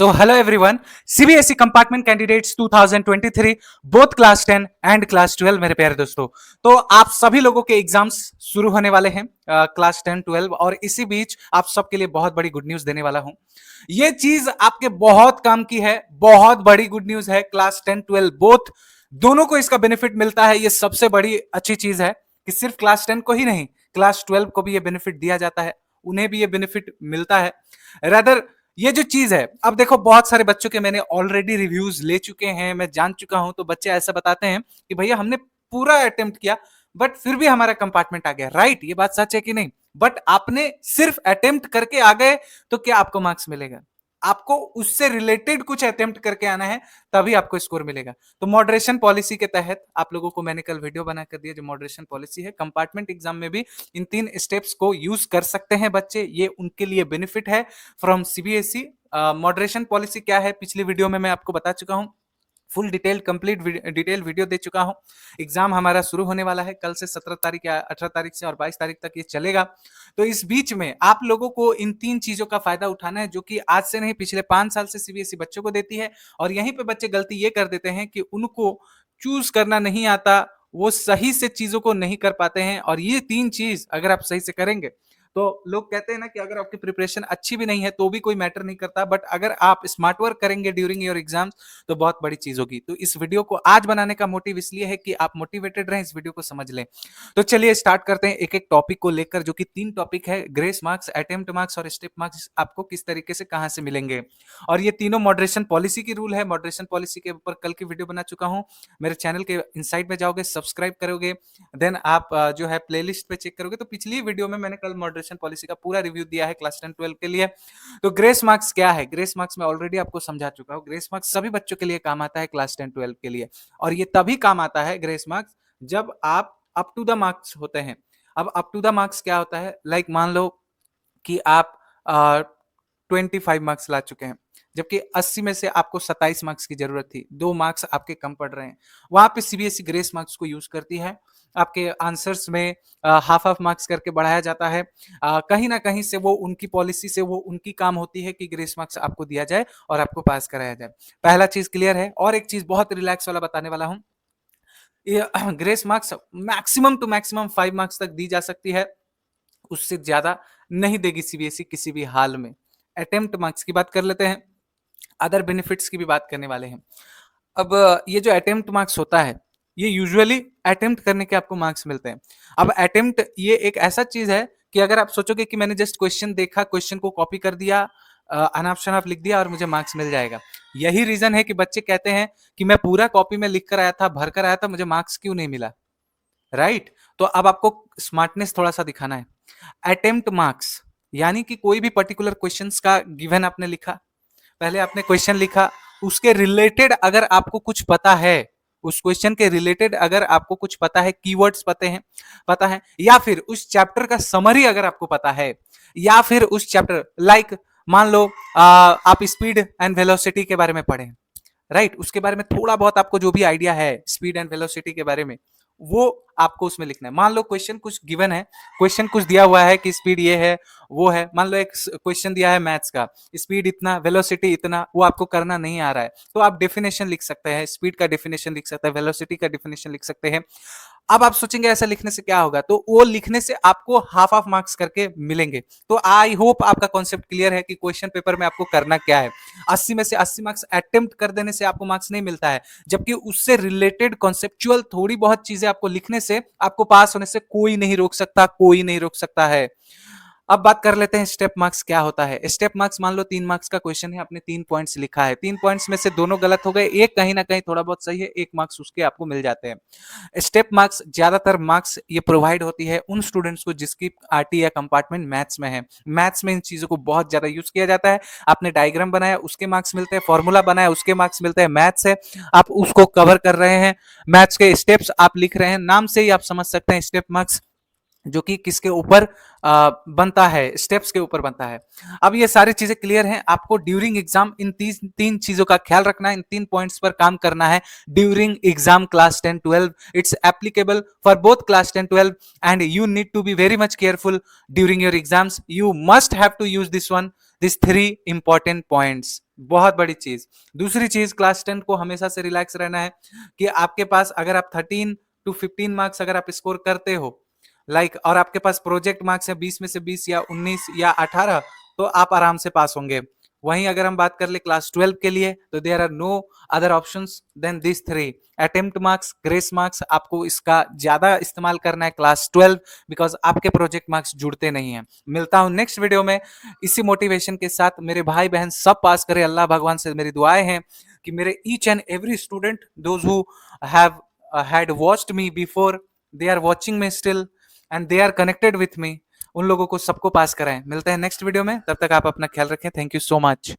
So, hello everyone. CBSE compartment candidates 2023 both class 10 and class 12 मेरे प्यारे दोस्तों, तो आप सभी लोगों के एग्जाम्स शुरू होने वाले हैं क्लास 10 12 और इसी बीच आप सबके लिए बहुत बड़ी गुड न्यूज देने वाला हूं। ये चीज आपके बहुत काम की है, बहुत बड़ी गुड न्यूज है। क्लास 10 12 बोथ दोनों को इसका बेनिफिट मिलता है। ये सबसे बड़ी अच्छी चीज है कि सिर्फ क्लास 10 को ही नहीं, क्लास 12 को भी ये बेनिफिट दिया जाता है, उन्हें भी ये बेनिफिट मिलता है। रादर ये जो चीज है, अब देखो बहुत सारे बच्चों के मैंने ऑलरेडी रिव्यूज ले चुके हैं, मैं जान चुका हूं, तो बच्चे ऐसा बताते हैं कि भैया हमने पूरा अटेम्प्ट किया बट फिर भी हमारा कंपार्टमेंट आ गया। राइट, ये बात सच है कि नहीं? बट आपने सिर्फ अटेम्प्ट करके आ गए तो क्या आपको मार्क्स मिलेगा? आपको उससे रिलेटेड कुछ अटेम्प्ट करके आना है, तभी आपको स्कोर मिलेगा। तो मॉडरेशन पॉलिसी के तहत आप लोगों को मैंने कल वीडियो बना कर दिया। जो मॉडरेशन पॉलिसी है, कंपार्टमेंट एग्जाम में भी इन 3 स्टेप्स को यूज कर सकते हैं बच्चे, ये उनके लिए बेनिफिट है फ्रॉम सीबीएसई। मॉडरेशन पॉलिसी क्या है, पिछली वीडियो में मैं आपको बता चुका हूं, full detail complete detail video दे चुका हूं। एग्जाम हमारा शुरू होने वाला है कल से, 17 तारीख या 18 तारीख से, और 22 तारीख तक ये चलेगा। तो इस बीच में आप लोगों को इन 3 चीजों का फायदा उठाना है, जो कि आज से नहीं पिछले 5 साल से सीबीएसई बच्चों को देती है। और यहीं पे बच्चे गलती ये कर देते हैं कि उनको चूज करना नहीं आता, वो सही से चीजों को नहीं कर पाते हैं। और ये 3 चीज अगर आप सही से करेंगे, तो लोग कहते हैं ना कि अगर आपकी प्रिपरेशन अच्छी भी नहीं है तो भी कोई मैटर नहीं करता, बट अगर आप स्मार्ट वर्क करेंगे ड्यूरिंग योर एग्जाम्स तो बहुत बड़ी चीज होगी। तो इस वीडियो को आज बनाने का मोटिव इसलिए है कि आप मोटिवेटेड रहें, इस वीडियो को समझ लें। तो चलिए स्टार्ट करते हैं एक एक टॉपिक को लेकर, जो कि 3 टॉपिक है, ग्रेस मार्क्स, अटेम्प्ट मार्क्स और स्टेप मार्क्स आपको किस तरीके से कहां से मिलेंगे। और ये तीनों मॉडरेशन पॉलिसी की रूल है। मॉडरेशन पॉलिसी के ऊपर कल की वीडियो बना चुका हूं, मेरे चैनल के इनसाइट में जाओगे, सब्सक्राइब करोगे, देन आप जो है प्लेलिस्ट पे चेक करोगे, तो पिछली वीडियो में मैंने कल मॉडरेशन पॉलिसी का पूरा रिव्यू दिया है क्लास 10 12 के लिए। तो ग्रेस मार्क्स क्या है? ग्रेस मार्क्स मैं ऑलरेडी आपको समझा चुका हूं। ग्रेस मार्क्स सभी बच्चों के लिए काम आता है क्लास 10 12 के लिए, और ये तभी काम आता है ग्रेस मार्क्स जब आप अप टू द मार्क्स होते हैं। अब अप टू द मार्क्स क्या होता है? लाइक मान लो कि आप 25 मार्क्स ला चुके हैं, जबकि 80 में से आपको 27 मार्क्स की जरूरत थी, 2 मार्क्स आपके कम पड़ रहे हैं। वहां पे सीबीएसई ग्रेस मार्क्स को यूज करती है, आपके आंसर्स में हाफ हाफ मार्क्स करके बढ़ाया जाता है। कहीं ना कहीं से वो उनकी पॉलिसी से वो उनकी काम होती है कि ग्रेस मार्क्स आपको दिया जाए और आपको पास कराया जाए। पहला चीज क्लियर है। और एक चीज बहुत रिलैक्स वाला बताने वाला हूं, ये grace marks maximum to maximum 5 marks तक दी जा सकती है, उससे ज्यादा नहीं देगी सीबीएसई किसी भी हाल में। अटेम्प्ट मार्क्स की बात कर लेते हैं, अदर बेनिफिट्स की भी बात करने वाले हैं। अब ये जो अटेम्प्ट मार्क्स होता है, ये यूजुअली अटेम्प्ट करने के आपको मार्क्स मिलते हैं। अब अटेम्प्ट ये एक ऐसा चीज है कि अगर आप सोचोगे कि मैंने जस्ट क्वेश्चन देखा, क्वेश्चन को कॉपी कर दिया, अनाप शनाप लिख दिया और मुझे मार्क्स मिल जाएगा। यही रीजन है कि बच्चे कहते हैं कि मैं पूरा कॉपी में लिख कर आया था, भर कर आया था, मुझे मार्क्स क्यों नहीं मिला। राइट, तो अब आपको स्मार्टनेस थोड़ा सा दिखाना है। अटेम्प्ट मार्क्स यानी कि कोई भी पर्टिकुलर क्वेश्चंस का गिवन आपने लिखा, पहले आपने क्वेश्चन लिखा, उसके रिलेटेड अगर आपको कुछ पता है, उस क्वेश्चन के रिलेटेड अगर आपको कुछ पता है, कीवर्ड्स पता है, या फिर उस चैप्टर का समरी अगर आपको पता है, या फिर उस चैप्टर लाइक मान लो आप स्पीड एंड वेलोसिटी के बारे में पढ़े, राइट, उसके बारे में थोड़ा बहुत आपको जो भी आइडिया है स्पीड एंड वेलोसिटी के बारे में, वो आपको उसमें लिखना है। मान लो क्वेश्चन कुछ गिवन है, क्वेश्चन कुछ दिया हुआ है कि स्पीड ये है वो है, मान लो एक क्वेश्चन दिया है मैथ्स का, स्पीड इतना, वेलोसिटी इतना, वो आपको करना नहीं आ रहा है, तो आप डेफिनेशन लिख सकते हैं, स्पीड का डेफिनेशन लिख सकते हैं, वेलोसिटी का डेफिनेशन लिख सकते हैं। अब आप सोचेंगे ऐसा लिखने से क्या होगा, तो वो लिखने से आपको हाफ हाफ मार्क्स करके मिलेंगे। तो आई होप आपका कॉन्सेप्ट क्लियर है कि क्वेश्चन पेपर में आपको करना क्या है। 80 में से 80 मार्क्स अटेम्प्ट कर देने से आपको मार्क्स नहीं मिलता है, जबकि उससे रिलेटेड कॉन्सेप्चुअल थोड़ी बहुत चीजें आपको लिखने से आपको पास होने से कोई नहीं रोक सकता, कोई नहीं रोक सकता है। अब बात कर लेते हैं स्टेप मार्क्स क्या होता है। स्टेप मार्क्स मान लो 3 मार्क्स का क्वेश्चन है, आपने 3 पॉइंट्स लिखा है, 3 पॉइंट्स में से दोनों गलत हो गए, एक कहीं ना कहीं थोड़ा बहुत सही है, 1 मार्क्स उसके आपको मिल जाते हैं। स्टेप मार्क्स ज्यादातर मार्क्स ये प्रोवाइड होती है उन स्टूडेंट्स को जिसकी आरटी या कंपार्टमेंट मैथ्स में है। मैथ्स में इन चीजों को बहुत ज्यादा यूज किया जाता है। आपने डायग्राम बनाया उसके मार्क्स मिलते हैं, फॉर्मूला बनाया उसके मार्क्स मिलते हैं, मैथ्स है आप उसको कवर कर रहे हैं, मैथ्स के स्टेप्स आप लिख रहे हैं, नाम से ही आप समझ सकते हैं स्टेप मार्क्स जो कि किसके ऊपर बनता है, स्टेप्स के ऊपर बनता है। अब ये सारी चीजें क्लियर हैं, आपको ड्यूरिंग एग्जाम इन 3 चीजों का ख्याल रखना है, इन 3 पॉइंट्स पर काम करना है during exam class 10 12। It's applicable for both class 10 12 and you need to be very much careful during your exams. You must have to use this 3 important points बहुत बड़ी चीज। दूसरी चीज, क्लास 10 को हमेशा से रिलैक्स रहना है कि आपके पास अगर आप 13 टू 15 मार्क्स अगर आप स्कोर करते हो, लाइक, और आपके पास प्रोजेक्ट मार्क्स है 20 में से 20 या 19 या 18, तो आप आराम से पास होंगे। वहीं अगर हम बात कर ले क्लास 12 के लिए, तो there are no other options than this three. Attempt marks, grace marks, आपको इसका ज्यादा इस्तेमाल करना है क्लास 12, बिकॉज आपके प्रोजेक्ट मार्क्स जुड़ते नहीं है। मिलता हूं नेक्स्ट वीडियो में इसी मोटिवेशन के साथ। मेरे भाई बहन सब पास करे, अल्लाह भगवान से मेरी दुआएं हैं कि मेरे each and every student, those who have had watched me before, they are watching me still and they are connected with me, उन लोगों को सबको पास कराएं। मिलते हैं नेक्स्ट वीडियो में, तब तक आप अपना ख्याल रखें। Thank you so much.